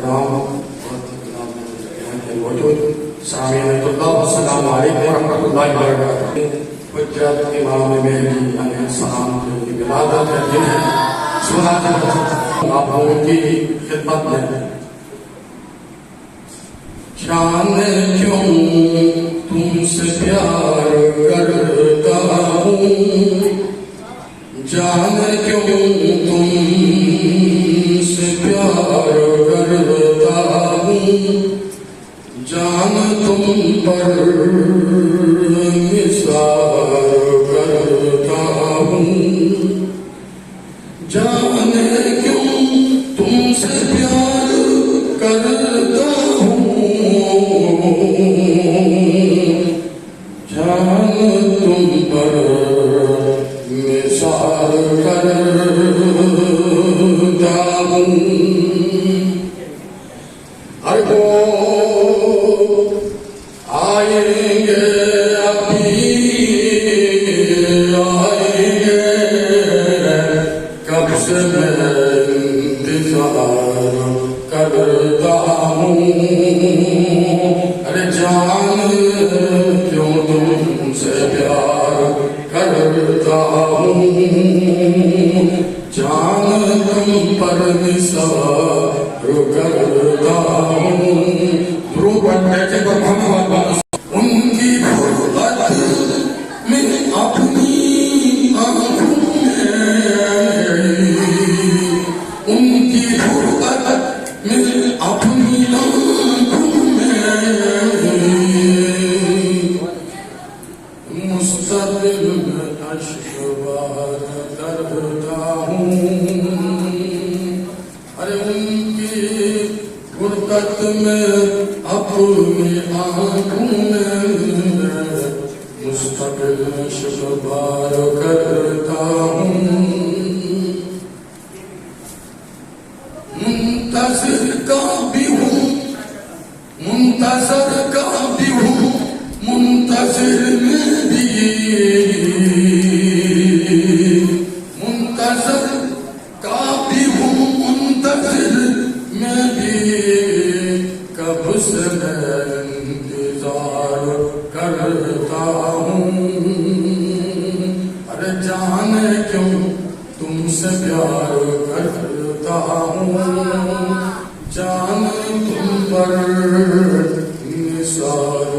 आप लोगों की खिदमत में जाने क्यों तुमसे प्यार करता हूँ, जाने क्यों तुमसे प्यार करता हूँ, जान तुम पर निसार करता हूँ, जाने क्यों तुमसे प्यार करता हूँ, जान तुम पर निसार करता हूँ। हर को आएंगे अभी आएंगे, कब से मैं इंतजार करता हूँ। अरे जान क्यों तुमसे प्यार करता हूँ, जान तुम पर निसार करता हूँ। ध्रुव पढ़ने के भगवान उनकी गुर्बत में अपनी आँखों में, उनकी गुर्बत में अपनी आँखों में मुस्तकिल अश्क बार करता हूँ। अरे उनकी गुर्बत में अपनी आँखों में मुस्तकिल अश्क बार करता हूँ। मुंतज़िर का भी हूँ, मुंतज़र का भी हूँ, मुंतज़िर में भी, मुंतज़र का भी हूँ, मुंतज़िर में भी, कब से मैं इंतजार करता हूँ। अरे जाने क्यों तुमसे प्यार करता हूँ, जान तुम पर निसार